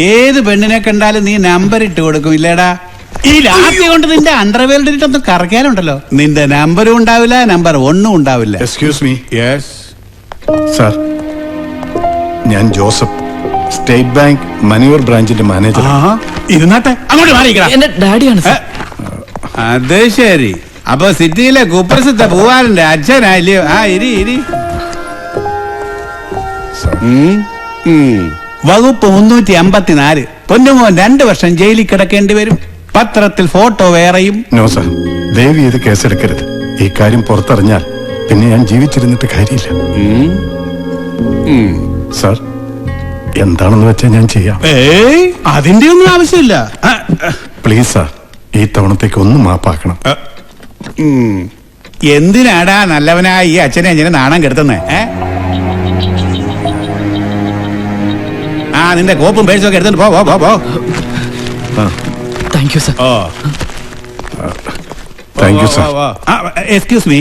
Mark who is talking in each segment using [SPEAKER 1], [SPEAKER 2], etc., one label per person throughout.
[SPEAKER 1] ഏത് പെണ്ണിനെ കണ്ടാലും നീ നമ്പർ ഇട്ട് കൊടുക്കും ഇല്ലേടാ? ഈ രാത്രി കൊണ്ട് നിന്റെ അണ്ടർവെയർ ഇട്ടൊന്നും കറക്കാനുണ്ടല്ലോ. നിന്റെ നമ്പറും ഉണ്ടാവില്ല, നമ്പർ 1 ഉണ്ടാവില്ല.
[SPEAKER 2] Excuse me.
[SPEAKER 1] യെസ്
[SPEAKER 2] സാർ, ഞാൻ ജോസഫ്, സ്റ്റേറ്റ് ബാങ്ക് മണിയൂർ ബ്രാഞ്ചിന്റെ മാനേജർ.
[SPEAKER 1] ഇരുന്നാട്ടെ, അങ്ങോട്ട് മാറിയിരിക്കണം.
[SPEAKER 3] എന്റെ ഡാഡിയാണ്.
[SPEAKER 1] അത് ശരി. അപ്പൊ സിറ്റിയിലെ കുപ്രസിദ്ധ പൂവാലന്റെ അച്ഛനായില്ലയോ? ഇരി. വകുപ്പ് 354. പൊന്നുമോൻ 2 വർഷം ജയിലിൽ കിടക്കേണ്ടി വരും. പത്രത്തിൽ ഫോട്ടോ വേറെയും.
[SPEAKER 2] നോ സാർ, ദയവ് ചെയ്ത് കേസെടുക്കരുത്. ഈ കാര്യം പുറത്തറിഞ്ഞാൽ പിന്നെ ഞാൻ ജീവിച്ചിരുന്നിട്ട് കാര്യമില്ല. സാർ, എന്താണെന്ന് വെച്ചാൽ ഞാൻ ചെയ്യാം.
[SPEAKER 1] അതിന്റെ ഒന്നും ആവശ്യമില്ല.
[SPEAKER 2] പ്ലീസ് സാർ, ഈ തവണത്തേക്ക് ഒന്ന് മാപ്പാക്കണം.
[SPEAKER 1] എന്തിനാടാ നല്ലവനായ ഈ അച്ഛനെ ഇങ്ങനെ നാണം കെടുത്തുന്നേ? നിന്റെ കോപ്പും പേഴ്സും ഒക്കെ എടുത്തിട്ട് പോ.
[SPEAKER 3] Thank you sir.
[SPEAKER 2] Thank you sir.
[SPEAKER 1] Excuse me.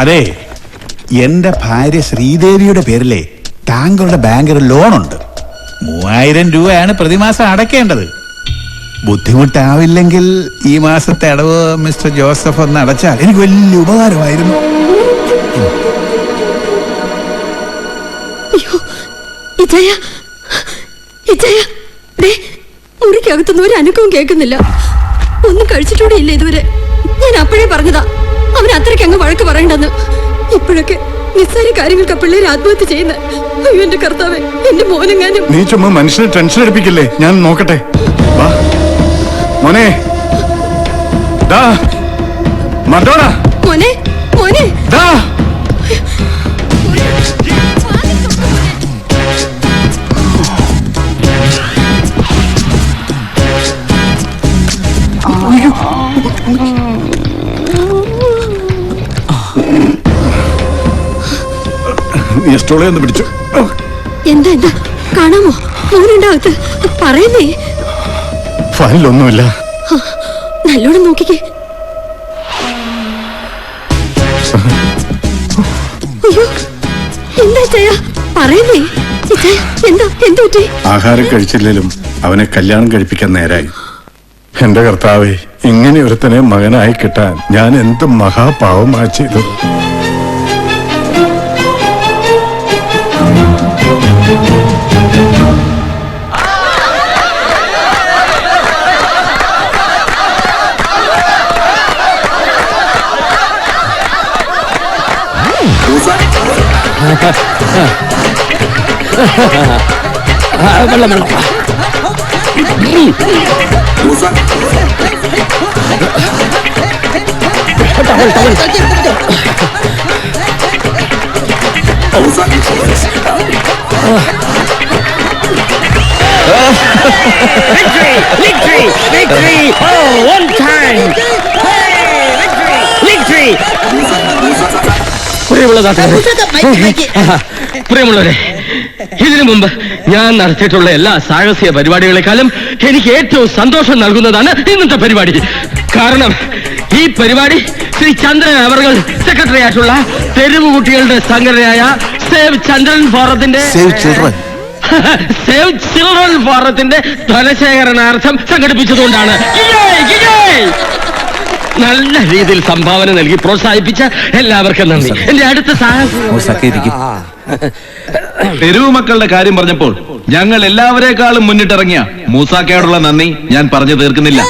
[SPEAKER 1] അതെ, എന്റെ ഭാര്യ ശ്രീദേവിയുടെ പേരിലെ താങ്കളുടെ ബാങ്കിൽ ലോണുണ്ട്. 3000 രൂപയാണ് പ്രതിമാസം അടയ്ക്കേണ്ടത്. ബുദ്ധിമുട്ടാവില്ലെങ്കിൽ ഈ മാസത്തെ അടവ് മിസ്റ്റർ ജോസഫ് ഒന്ന് അടച്ചാൽ എനിക്ക് വലിയ ഉപകാരമായിരുന്നു.
[SPEAKER 4] മുറിക്കകത്തുനിന്ന് ഒരു അനക്കവും കേൾക്കുന്നില്ല. ഒന്നും കഴിച്ചിട്ടൂടെ ഇല്ല ഇതുവരെ. ഞാൻ അപ്പോഴേ പറഞ്ഞതാ അവൻ അത്രയ്ക്ക് അങ്ങ് വഴക്ക് പറയണ്ടെന്ന്. ഇപ്പോഴൊക്കെ നിസ്സാര കാര്യങ്ങൾക്ക് പിള്ളേരെ ആത്മഹത്യ ചെയ്യുന്ന. അയ്യോ എന്റെ കർത്താവേ, എന്റെ മോനെങ്ങാനും.
[SPEAKER 2] നീ ചുമ്മാ മനുഷ്യനെ ടെൻഷൻ എടുപ്പിക്കില്ലേ? ഞാൻ നോക്കട്ടെ. വാ മോനെ. മർഡോണ
[SPEAKER 4] മോനെ, മോനെ.
[SPEAKER 2] ഒന്ന് പിടിച്ചു.
[SPEAKER 4] എന്താ കാണാമോ? മോനുണ്ടാവത്ത് പറയുന്നേ.
[SPEAKER 2] ഫയലൊന്നുമില്ല.
[SPEAKER 4] നല്ലോണം നോക്കിക്കേ. അയ്യോ, എന്താ ചെയ്യാ? പറയുന്നേ. എന്താ പറ്റി?
[SPEAKER 2] ആഹാരം കഴിച്ചില്ലേലും അവനെ കല്യാണം കഴിപ്പിക്കാൻ നേരായി. എന്റെ കർത്താവേ, ഇങ്ങനെ ഒരുത്തനെ മകനായി കിട്ടാൻ ഞാൻ എന്ത് മഹാപാവമാ ചെയ്തു.
[SPEAKER 5] പ്രിയമുള്ളവരെ, ഇതിനു മുമ്പ് ഞാൻ നടത്തിയിട്ടുള്ള എല്ലാ സാഹസിക പരിപാടികളെക്കാളും എനിക്ക് ഏറ്റവും സന്തോഷം നൽകുന്നതാണ് ഇന്നത്തെ പരിപാടി. കാരണം ഈ പരിപാടി ശ്രീ ചന്ദ്രൻ അവർകൾ സെക്രട്ടറി ആയിട്ടുള്ള തെരുവ് കുട്ടികളുടെ സംഘടനയായ സേവ് ചന്ദ്രൻ ഫോറത്തിന്റെ സേവ് ചിൽഡ്രൻ ഫോറത്തിന്റെ ധനശേഖരണാർത്ഥം സംഘടിപ്പിച്ചതുകൊണ്ടാണ്. നല്ല രീതിയിൽ സംഭാവന നൽകി പ്രോത്സാഹിപ്പിച്ച എല്ലാവർക്കും നന്ദി. എന്റെ അടുത്ത
[SPEAKER 6] തെരുവ് മക്കളുടെ കാര്യം പറഞ്ഞപ്പോൾ ഞങ്ങൾ എല്ലാവരെക്കാളും മുന്നിട്ടിറങ്ങിയ മൂസാക്കയോടുള്ള നന്ദി ഞാൻ പറഞ്ഞു തീർക്കുന്നില്ല.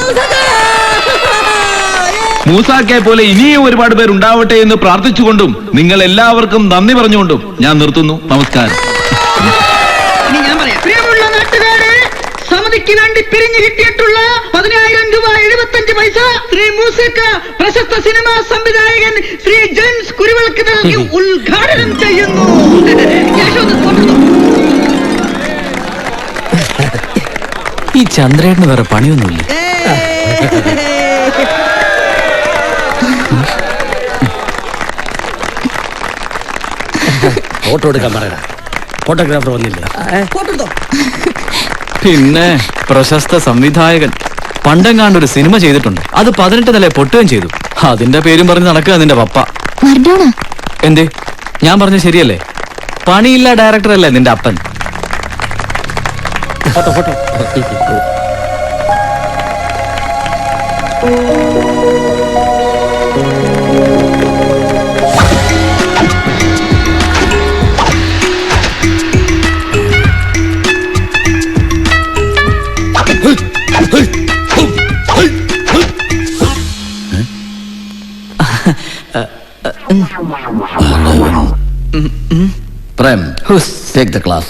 [SPEAKER 6] മൂസാക്കയെ പോലെ ഇനിയും ഒരുപാട് പേർ ഉണ്ടാവട്ടെ എന്ന് പ്രാർത്ഥിച്ചുകൊണ്ടും നിങ്ങൾ എല്ലാവർക്കും നന്ദി പറഞ്ഞുകൊണ്ടും ഞാൻ നിർത്തുന്നു. നമസ്കാരം.
[SPEAKER 7] പ്രിയമുള്ള നാട്ടുകാരെ, സമിതിക്ക് വേണ്ടി പിരിഞ്ഞു കിട്ടിയിട്ടുള്ള 10,000 രൂപ 75 പൈസ ശ്രീ മൂസക്ക പ്രശസ്ത സിനിമാ സംവിധായകൻ ശ്രീ ജെയിംസ് കുരുവിളക്ക് നൽകി ഉദ്ഘാടനം ചെയ്യുന്നു.
[SPEAKER 3] ഈ ചന്ദ്രേട്ടന് വേറെ പണിയൊന്നുമില്ല.
[SPEAKER 5] ഫോട്ടോ എടുക്കാൻ പറയണ. ഫോട്ടോഗ്രാഫർ വന്നില്ലേ?
[SPEAKER 3] പിന്നെ പ്രശസ്ത സംവിധായകൻ പണ്ടെങ്ങാണ്ടൊരു സിനിമ ചെയ്തിട്ടുണ്ട്. അത് 18 നില പൊട്ടുകയും ചെയ്തു. അതിന്റെ പേരും പറഞ്ഞ് നടക്കുക നിന്റെ പപ്പ. എന്തേ, ഞാൻ പറഞ്ഞ ശരിയല്ലേ? പണിയില്ല ഡയറക്ടർ അല്ലേ നിന്റെ അപ്പൻ?
[SPEAKER 8] Prem, take the class.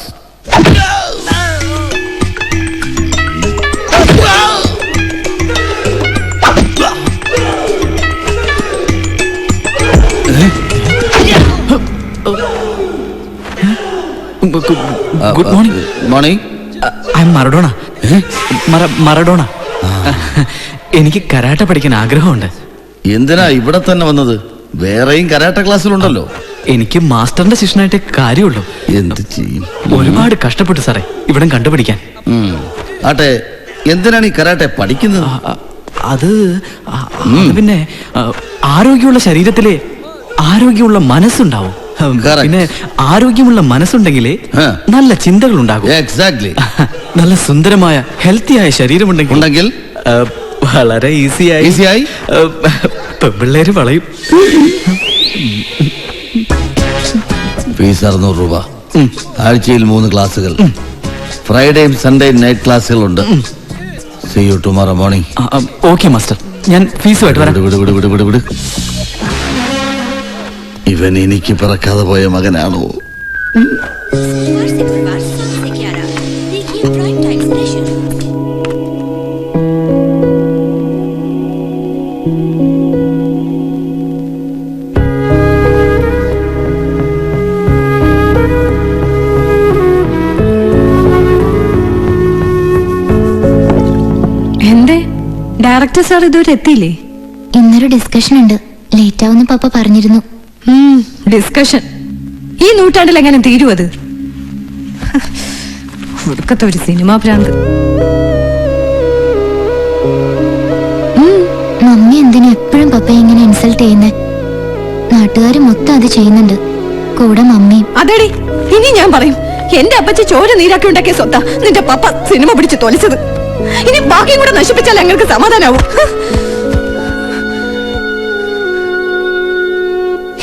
[SPEAKER 3] Good morning.
[SPEAKER 8] Morning.
[SPEAKER 3] I M Maradona. Maradona. എനിക്ക് കരാട്ട പഠിക്കാൻ ആഗ്രഹമുണ്ട്.
[SPEAKER 8] എന്തിനാ ഇവിടെ തന്നെ വന്നത്? വേറെയും കരാട്ട ക്ലാസ്സിലുണ്ടല്ലോ.
[SPEAKER 3] എനിക്ക് മാസ്റ്ററിന്റെ ശിഷ്യനായിട്ട് കാര്യമുള്ളൂ.
[SPEAKER 8] എന്ത് ചെയ്യും?
[SPEAKER 3] ഒരുപാട് കഷ്ടപ്പെട്ടു സാറേ ഇവിടം കണ്ടുപിടിക്കാൻ.
[SPEAKER 8] ആട്ടെ, എന്തിനാണ് ഈ കരാട്ടെ പഠിക്കുന്നത്?
[SPEAKER 3] അത് പിന്നെ ആരോഗ്യമുള്ള ശരീരത്തിലെ ആരോഗ്യമുള്ള മനസ്സുണ്ടാവും.
[SPEAKER 8] Correct.
[SPEAKER 3] പിന്നെ ആരോഗ്യമുള്ള മനസ്സുണ്ടെങ്കിലേ നല്ല ചിന്തകൾ ഉണ്ടാകും.
[SPEAKER 8] എക്സാക്ട്ലി.
[SPEAKER 3] നല്ല സുന്ദരമായ ഹെൽത്തിയായ ശരീരമുണ്ടെങ്കിൽ വളരെ ഈസിയായി പെമ്പിള്ളേര് വളയും.
[SPEAKER 8] ഫീസ് 600 രൂപ. ആഴ്ചയിൽ 3 ക്ലാസ്സുകൾ. ഫ്രൈഡേയും സൺഡേയും നൈറ്റ് ക്ലാസ്സുകളുണ്ട്. See you tomorrow morning.
[SPEAKER 3] Okay master, ഞാൻ ഫീസുമായിട്ട് വരാം.
[SPEAKER 8] വിട്. ഇവൻ എനിക്ക് പിറക്കാതെ പോയ മകനാണോ?
[SPEAKER 4] എന്തേ ഡയറക്ടർ സാർ ഇതുവരെ എത്തിയില്ലേ?
[SPEAKER 9] ഇന്നൊരു ഡിസ്കഷൻ ഉണ്ട്, ലേറ്റ് ആവുന്ന പപ്പ പറഞ്ഞിരുന്നു.
[SPEAKER 4] ഡിസ്കഷൻ ഈ നൂറ്റാണ്ടിൽ എങ്ങനെ തീരും അത്? ഒടുക്കത്തെ ഒരു സിനിമാ ഭ്രാന്ത്.
[SPEAKER 9] മമ്മി എന്തിനാ എപ്പോഴും പപ്പയെ ഇങ്ങനെ ഇൻസൾട്ട് ചെയ്യുന്നേ? നാട്ടുകാർ മൊത്തം അത് ചെയ്യുന്നുണ്ട്, കൂടെ മമ്മിയും.
[SPEAKER 4] അതെടി, ഇനി ഞാൻ പറയും, എന്റെ അപ്പച്ചി ചോര നീരാക്കി ഉണ്ടാക്കിയ സ്വത്താ നിന്റെ പപ്പ സിനിമ പിടിച്ച് തൊലിച്ചത്. ഇനി ബാക്കിയും കൂടെ നശിപ്പിച്ചാൽ ഞങ്ങൾക്ക് സമാധാനാവും.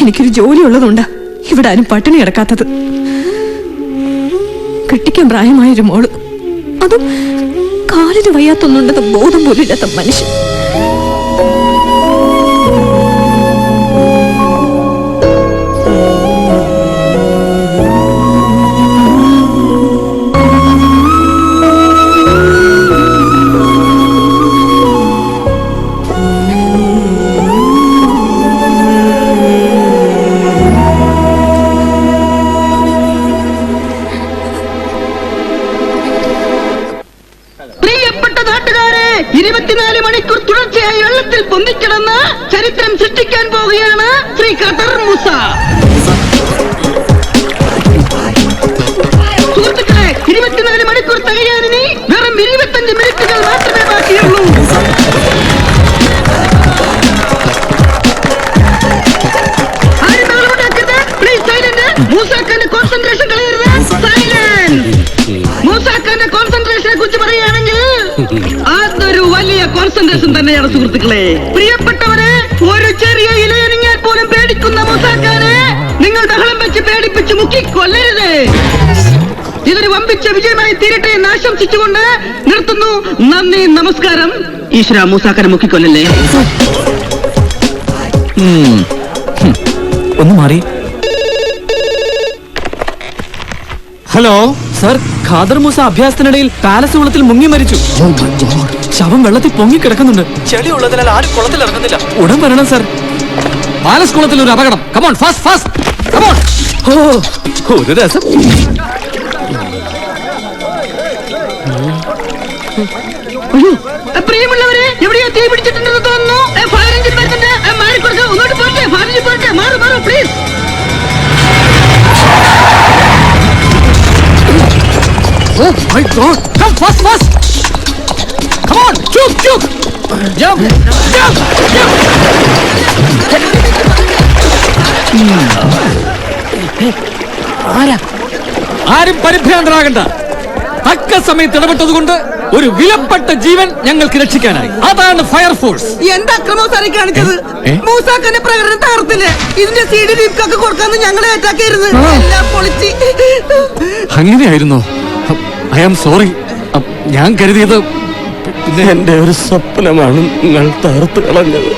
[SPEAKER 4] എനിക്കൊരു ജോലി ഉള്ളതുകൊണ്ടാ ഇവിടെ ആരും പട്ടിണി കിടക്കാത്തത്. കെട്ടിക്കാൻ പ്രായമായൊരു മോള്, അതും കാലിന് വയ്യാത്തൊന്നുണ്ടെന്ന് ബോധം പോലും ഇല്ലാത്ത മനുഷ്യൻ.
[SPEAKER 7] പ്രിയപ്പെട്ട നാട്ടുകാരെ, 24 മണിക്കൂർ തുടർച്ചയായി വെള്ളത്തിൽ പൊന്തിക്കിടന്ന് ചരിത്രം സൃഷ്ടിക്കാൻ പോവുകയാണ് ശ്രീ ഖദർ മൂസ. സുഹൃത്തുക്കളെ, 24 മണിക്കൂർ തികയാനിനി വെറും 25 മിനിറ്റുകൾ മാത്രമേ ബാക്കിയുള്ളൂ. ആരും ബഹളമുണ്ടാക്കരുത്. Please silent. മൂസാഖാന്റെ കോൺസെൻട്രേഷൻ കളയരുത്. സൈലന്റ്. മൂസാഖാന്റെ കോൺസെൻട്രേഷനെ കുറിച്ച് പറയുകയാണെങ്കിൽ അതൊരു വലിയ കോൺസെൻട്രേഷൻ തന്നെയാണ് സുഹൃത്തുക്കളെ. പ്രിയപ്പെട്ടവരെ, ഒരു ചെറിയ ഇലയണിഞ്ഞാൽ പോലും പേടിക്കുന്ന മൂസാഖാനെ നിങ്ങൾ ബഹളം വെച്ച് പേടിപ്പിച്ച് മുക്കിക്കൊല്ലരുത്. ഇതൊരു വമ്പിച്ച വിജയമായി തീരട്ടെ എന്ന് ആശംസിച്ചുകൊണ്ട് നിർത്തുന്നു. നന്ദി, നമസ്കാരം. ഈശ്വര, മൂസാഖാനെ മുക്കിക്കൊല്ലല്ലേ.
[SPEAKER 3] ഒന്ന് മാറി. ഹലോ സർ, ഖാദർ മൂസ അഭ്യാസത്തിനിടയിൽ പാലസ് കുളത്തിൽ മുങ്ങി മരിച്ചു. ശവം വെള്ളത്തിൽ പൊങ്ങി കിടക്കുന്നുണ്ട്. ചെളി ഉള്ളതിനാൽ ആരും കുളത്തിൽ ഇറങ്ങുന്നില്ല. ഉടൻ വരണം സർ. പാലസ് കുളത്തിൽ ഒരു അപകടം. Come on, fast fast, come on. ഓ, ഒരു രസം.
[SPEAKER 7] പ്രിയമുള്ളവരെ, എവിടെയോ തീ പിടിച്ചിട്ടുണ്ടെന്ന് തോന്നുന്നു. ഫയർ എഞ്ചിൻ വരുന്നുണ്ട്. മാറിക്കൊടുക്കുക, ഒന്നോട്ട് പോട്ടെ. ഫയർ എഞ്ചിൻ പോട്ടെ. മാറും please.
[SPEAKER 3] Oh my God! Come fast, fast! Come on, choke! Jump! ആരും പരിഭ്രാന്തരാകണ്ട. തക്ക സമയത്ത് ഇടപെട്ടതുകൊണ്ട് ഒരു വിലപ്പെട്ട ജീവൻ ഞങ്ങൾക്ക് രക്ഷിക്കാനായി. അതാണ് ഫയർഫോഴ്സ്.
[SPEAKER 7] എന്താ അക്രമം സാറി കാണിച്ചത്? മൂസാക്കന്റെ പ്രകടനം തകർത്തില്ലേ? ഇതിന്റെ CD ദീപ്കൊക്കെ കൊടുക്കാന്ന് ഞങ്ങളെ അറ്റാക്കിയിരുന്നു. എല്ലാം പൊളിച്ച്.
[SPEAKER 3] അങ്ങനെയായിരുന്നോ? I am sorry. ഞാൻ കരുതിയത്
[SPEAKER 5] എന്റെ ഒരു സ്വപ്നമാണ് നിങ്ങൾ തകർത്ത് കളഞ്ഞത്.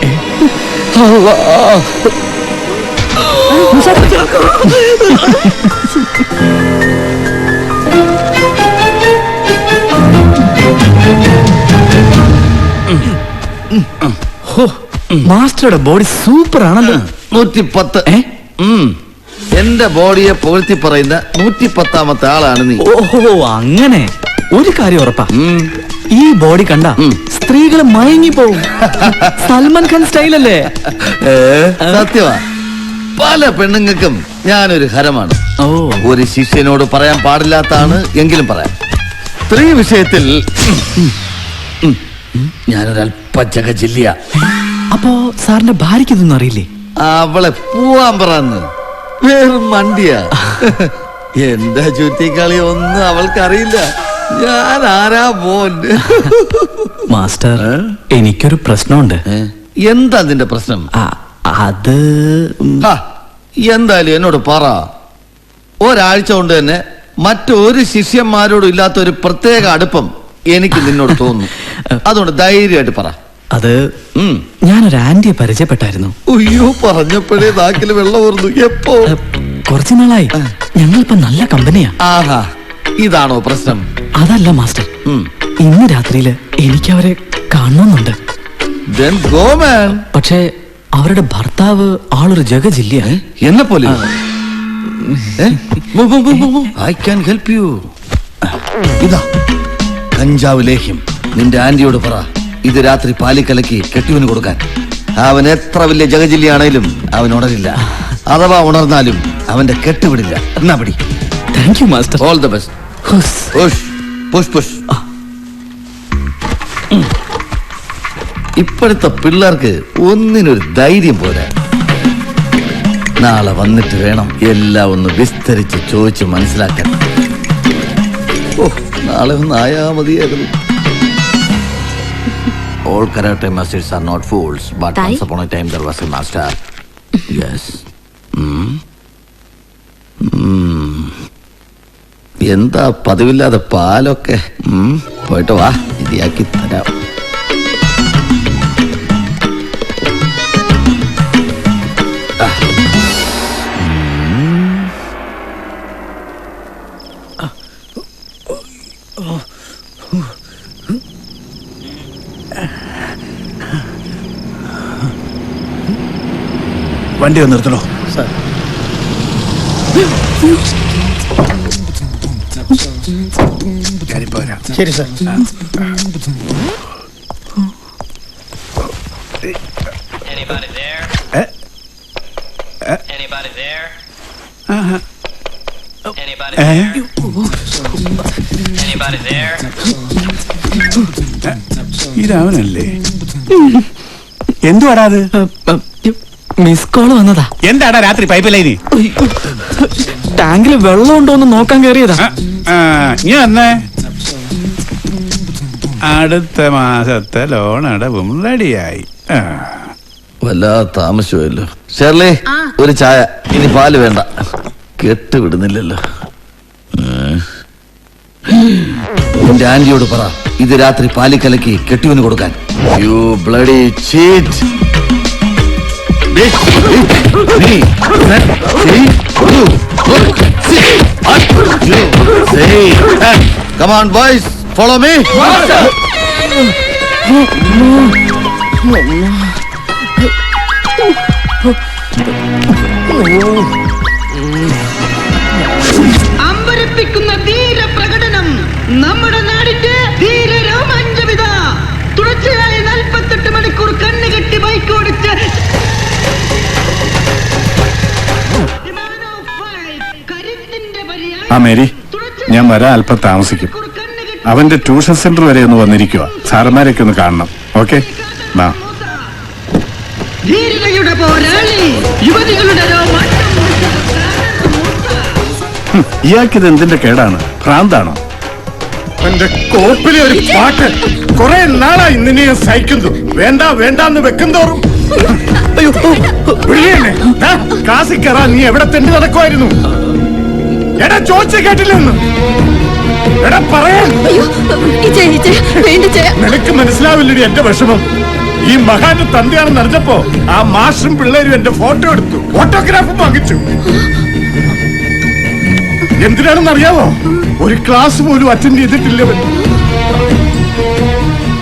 [SPEAKER 3] മാസ്റ്ററുടെ ബോഡി സൂപ്പർ ആണല്ലോ.
[SPEAKER 8] 110. എന്റെ ബോഡിയെ പുകഴ്ത്തി പറയുന്ന 110ാമത്തെ ആളാണ് നീ.
[SPEAKER 3] ഓഹോ, അങ്ങനെ. ഒരു കാര്യം ഉറപ്പാ, ഈ ബോഡി കണ്ട സ്ത്രീകൾ മയങ്ങി പോവും. സൽമാൻ ഖാൻ സ്റ്റൈലല്ലേ?
[SPEAKER 8] സത്യമാ, പല പെണ്ണുങ്ങൾക്കും ഞാനൊരു ഹരമാണ്. ഒരു ശിഷ്യനോട് പറയാൻ പാടില്ലാത്താണ്, എങ്കിലും പറയാം. സ്ത്രീ വിഷയത്തിൽ ഞാനൊരൽപ്പച്ചകജില്ല.
[SPEAKER 3] അപ്പോ സാറിന്റെ ഭാര്യയ്ക്ക് ഇതൊന്നും അറിയില്ലേ?
[SPEAKER 8] അവളെ പോവാൻ പറന്ന് വേറും മണ്ടിയാ. എന്റെ ചുറ്റിക്കളി ഒന്നും അവൾക്കറിയില്ല. ഞാൻ ആരാ മോൻ.
[SPEAKER 3] മാസ്റ്റർ, എനിക്കൊരു പ്രശ്നമുണ്ട്.
[SPEAKER 8] എന്താ നിന്റെ പ്രശ്നം?
[SPEAKER 3] അത്
[SPEAKER 8] എന്തായാലും എന്നോട് പറ. ഒരാഴ്ച കൊണ്ട് തന്നെ മറ്റൊരു ശിഷ്യന്മാരോടും ഇല്ലാത്ത ഒരു പ്രത്യേക അടുപ്പം എനിക്ക് നിന്നോട് തോന്നുന്നു. അതുകൊണ്ട് ധൈര്യമായിട്ട് പറ.
[SPEAKER 3] അത് ഞാനൊരു ആന്റിയെ പരിചയപ്പെട്ടായിരുന്നു.
[SPEAKER 8] അയ്യോ, പറഞ്ഞപ്പോഴേ നാക്കിൽ വെള്ളം ഊർന്നു. എപ്പോ?
[SPEAKER 3] കുറച്ചു നാളായി. ഞങ്ങളിപ്പോ നല്ല കമ്പനിയാ.
[SPEAKER 8] ആഹാ, ഇതാണോ പ്രശ്നം?
[SPEAKER 3] അതല്ല മാസ്റ്റർ, ഇന്ന് രാത്രിയില് എനിക്ക് അവരെ കാണണമെന്നുണ്ട്. പക്ഷേ അവരുടെ ഭർത്താവ് ആളൊരു ജഗജില്ല.
[SPEAKER 8] എന്നെ പോലെ. I can help you. ഇതാ കഞ്ചാവ് ലേഹ്യം. നിന്റെ ആന്റിയോട് പറ ഇത് രാത്രി പാലിക്കലക്കി കെട്ടിയവന് കൊടുക്കാൻ. അവൻ എത്ര വലിയ ജഗജില്ലിയാണേലും അവൻ ഉണരില്ല. അഥവാ ഉണർന്നാലും അവന്റെ കെട്ടുവിടില്ല. എന്നാ പിടി.
[SPEAKER 3] Thank you master.
[SPEAKER 8] All the best. Push push. ഇപ്പോഴത്തെ പിള്ളേർക്ക് ഒന്നിനൊരു ധൈര്യം പോരാ. നാളെ വന്നിട്ട് വേണം എല്ലാം ഒന്ന് വിസ്തരിച്ച് ചോദിച്ച് മനസ്സിലാക്കാൻ. നാളെ ഒന്ന് ആയാ മതിയായിരുന്നു. All karate masters are not fools, but once upon a time there was a master. Yes. എന്താ പതിവില്ലാതെ പാലൊക്കെ? പോയിട്ട് വാ, ശരിയാക്കി തരാം.
[SPEAKER 1] വണ്ടി ഒന്ന് നിർത്തണോ?
[SPEAKER 5] ശരി സാർ.
[SPEAKER 1] ഇതവനല്ലേ? എന്തുവാടാ അത്?
[SPEAKER 3] മിസ് കോള് വന്നതാ.
[SPEAKER 1] എന്താടാ രാത്രി പൈപ്പ് ലൈന്?
[SPEAKER 3] ടാങ്കില് വെള്ളം ഉണ്ടോന്ന് നോക്കാൻ കയറിയതാ.
[SPEAKER 1] നീ വന്നേ. അടുത്ത മാസത്തെ ലോൺ അടവും റെഡിയായി.
[SPEAKER 8] വല്ലാതെ താമസമല്ലോ. ഷെർലി, ഒരു ചായ. ഇനി പാല് വേണ്ട, കെട്ടുവിടുന്നില്ലല്ലോ. എന്റെ ആന്റിയോട് പറ ഇത് രാത്രി പാലിക്കലക്കി കെട്ടിയവന് കൊടുക്കാൻ. You bloody cheat. Come on boys, follow me.
[SPEAKER 7] അമ്പരപ്പിക്കുന്ന ധീര പ്രകടനം നമ്മുടെ നാടിന്റെ ധീര രോമാഞ്ചവിത. തുടർച്ചയായ 48 മണിക്കൂർ കണ്ണുകെട്ടി ബൈക്ക് ഓടിച്ച്
[SPEAKER 2] ആ മേരി, ഞാൻ വരാൻ അല്പം താമസിക്കും. അവന്റെ ട്യൂഷൻ സെന്റർ വരെ ഒന്ന് വന്നിരിക്കുക. സാറന്മാരെയൊക്കെ ഒന്ന് കാണണം. ഓക്കെ?
[SPEAKER 7] ധീരതയുടെ പോരാളി, യുവതികളുടെ
[SPEAKER 2] ഇയാൾക്കിത് എന്തിന്റെ കേടാണ്? ഭ്രാന്താണോ? അവന്റെ കോപ്പിലെ ഒരു പാട്ട് കുറെ നാളായി നിന്നെ ഞാൻ സഹിക്കുന്നു. വേണ്ട വേണ്ടാന്ന് വെക്കുന്തോറും ക്ലാസ്സിൽ കയറാൻ നീ എവിടെ തെണ്ടി നടക്കുമായിരുന്നു? എടാ ചോദിച്ച കേട്ടില്ലെന്ന് എടാ പറയാൻ നിനക്ക് മനസ്സിലാവില്ലടി എന്റെ വിഷമം. ഈ മഹാന്റെ തന്തയാണെന്ന് അറിഞ്ഞപ്പോ ആ മാഷും പിള്ളേരും എന്റെ ഫോട്ടോ എടുത്തു, ഫോട്ടോഗ്രാഫും വാങ്ങിച്ചു. എന്തിനാണെന്ന് അറിയാമോ? ഒരു ക്ലാസ് പോലും അറ്റൻഡ് ചെയ്തിട്ടില്ലവൻ.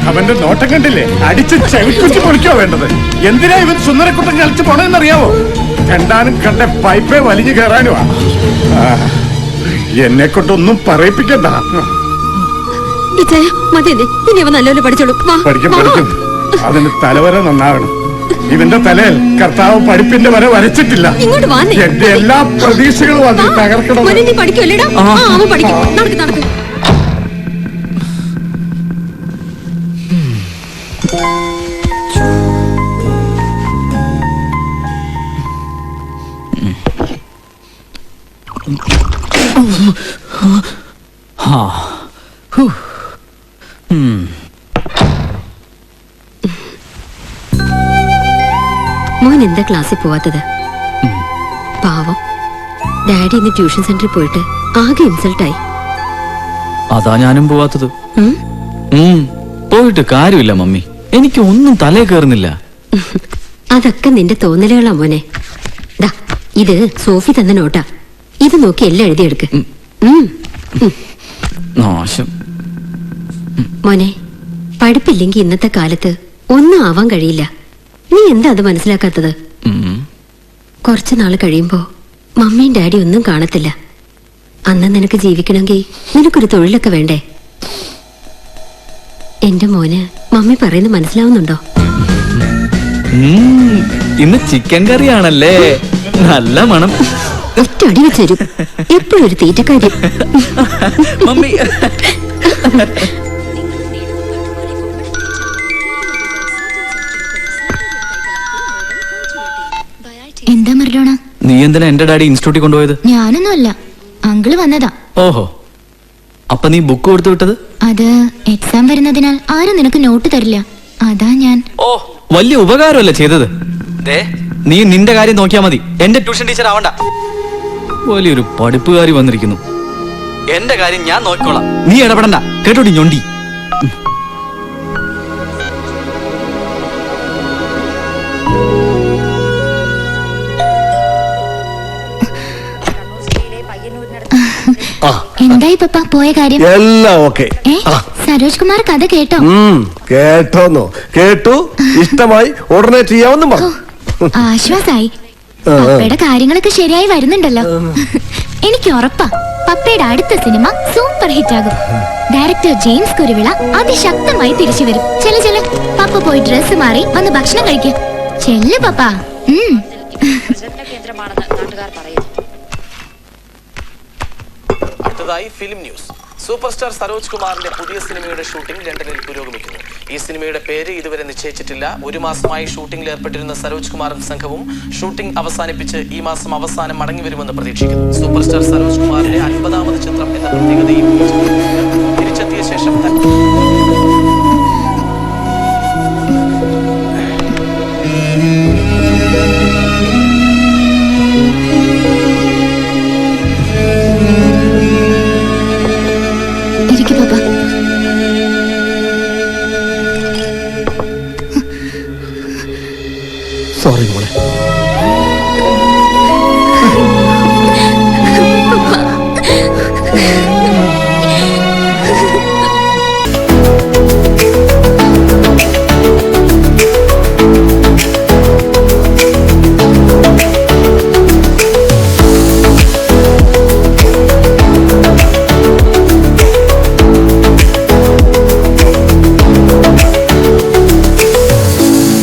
[SPEAKER 2] അവന്റെ നോട്ടം കണ്ടില്ലേ? അടിച്ച് ചെവിക്കുറ്റി പൊളിക്കോ വേണ്ടത്? എന്തിനാ ഇവൻ സുന്ദരക്കുട്ടം കളിച്ച് പോണെന്നറിയാവോ? രണ്ടാനും കണ്ട പൈപ്പേ വലിഞ്ഞു കയറാനുവാ. എന്നെ കൊണ്ടൊന്നും പറയിപ്പിക്കണ്ട.
[SPEAKER 4] നല്ലപോലെ പഠിച്ചോളൂ.
[SPEAKER 2] പഠിക്കും പഠിക്കും. അതിന് തലവര നന്നാകണം. ഇവന്റെ തലയിൽ കർത്താവ് പഠിപ്പിന്റെ വര വരച്ചിട്ടില്ല. എന്റെ എല്ലാ പ്രതീക്ഷകളും അതിൽ തകർക്കണം.
[SPEAKER 4] പഠിക്കുമല്ലേടാ? അവൻ പഠിക്കും. നടക്ക് നടക്ക്. മോൻ എന്താ ക്ലാസ്സിൽ പോവാത്തത്? പാവം ഡാഡി ഇന്ന് ട്യൂഷൻ സെന്ററിൽ പോയിട്ട് ആകെ ഇൻസൾട്ടായി.
[SPEAKER 3] അതാ ഞാനും പോവാത്തത്. പോയിട്ട് കാര്യമില്ല മമ്മി, എനിക്ക് ഒന്നും തലേ കയറുന്നില്ല.
[SPEAKER 4] അതൊക്കെ നിന്റെ തോന്നലുകളാ മോനെ. ദാ ഇത് സോഫി തന്ന നോട്ടാ. ഇത് നോക്കി എല്ലാം എഴുതിയെടുക്ക്.
[SPEAKER 3] നാശം.
[SPEAKER 4] മോനെ, പഠിപ്പില്ലെങ്കിൽ ഇന്നത്തെ കാലത്ത് ഒന്നും ആവാൻ കഴിയില്ല. നീ എന്താ അത് മനസ്സിലാക്കാത്തത്? കുറച്ചു നാള് കഴിയുമ്പോ മമ്മിയും ഡാഡി ഒന്നും കാണത്തില്ല. അന്ന് നിനക്ക് ജീവിക്കണമെങ്കിൽ നിനക്കൊരു തൊഴിലൊക്കെ വേണ്ടേ? എന്റെ മോന് മമ്മി പറയുന്നത് മനസ്സിലാവുന്നുണ്ടോ?
[SPEAKER 3] ഇന്ന് ചിക്കൻ കറിയാണല്ലേ? നല്ല മണം.
[SPEAKER 4] ഒറ്റ അടി വെച്ചരും. എപ്പോഴും ഒരു തീറ്റക്കാരി.
[SPEAKER 3] മമ്മി
[SPEAKER 9] എന്താ മറഡോണ?
[SPEAKER 3] നീ എന്തിനാ എന്റെ ഡാഡി ഇൻസ്റ്റിറ്റ്യൂട്ടിൽ കൊണ്ടുപോയത്?
[SPEAKER 9] ഞാനൊന്നുമല്ല, അങ്കിള് വന്നതാ.
[SPEAKER 3] ഓഹോ, അപ്പൊ നീ ബുക്ക് കൊടുത്തു വിട്ടത്?
[SPEAKER 9] അത് എക്സാം വരുന്നതിനാൽ ആരും നിനക്ക് നോട്ട് തരില്ല, അതാ ഞാൻ.
[SPEAKER 3] ഓ, വലിയ ഉപകാരമല്ല ചെയ്തത്. നീ നിന്റെ കാര്യം നോക്കിയാ മതി, എന്റെ ട്യൂഷൻ ടീച്ചർ ആവണ്ട. വലിയൊരു പഠിപ്പുകാരി വന്നിരിക്കുന്നു. എന്റെ കാര്യം ഞാൻ നോക്കിക്കോളാം, നീ ഇടപെടണ്ട. കേട്ടോടി ഞൊണ്ടി.
[SPEAKER 9] എന്തായി പപ്പ പോയ കാര്യം?
[SPEAKER 8] എല്ലാം ഓക്കെ.
[SPEAKER 9] സരോജ് കുമാർ കഥ കേട്ടോ?
[SPEAKER 8] കേട്ടോന്നോ? കേട്ടു, ഇഷ്ടമായി, ഉടനെ ചെയ്യാമെന്നും പറഞ്ഞു.
[SPEAKER 9] ആശ്വാസായി. പപ്പയുടെ കാര്യങ്ങളൊക്കെ ശരിയായി വരുന്നുണ്ടല്ലോ. എനിക്ക് ഉറപ്പാ പപ്പയുടെ അടുത്ത സിനിമ സൂപ്പർ ഹിറ്റ് ആകും. ഡയറക്ടർ ജെയിംസ് കുരുവിള അതിശക്തമായി തിരിച്ചു വരും. ചെല്ല പപ്പ പോയി ഡ്രസ് മാറി വന്ന് ഭക്ഷണം കഴിക്കുക. ചെല്ല് പപ്പ.
[SPEAKER 10] അടുത്തതായി film news. Super star Saroj കുമാറിന്റെ പുതിയ സിനിമയുടെ ഷൂട്ടിംഗ് ലണ്ടനിൽ പുരോഗമിക്കുന്നു. ഈ സിനിമയുടെ പേര് ഇതുവരെ നിശ്ചയിച്ചിട്ടില്ല. ഒരു മാസമായി ഷൂട്ടിംഗിൽ ഏർപ്പെട്ടിരുന്ന സരോജ് കുമാറും സംഘവും ഷൂട്ടിംഗ് അവസാനിപ്പിച്ച് ഈ മാസം അവസാനം മടങ്ങിവരുമെന്ന് പ്രതീക്ഷിക്കുന്നു. സൂപ്പർ സ്റ്റാർ സരോജ് കുമാറിന്റെ 50ാമത് ചിത്രം എന്ന പ്രത്യേകതയും തിരിച്ചെത്തിയ ശേഷം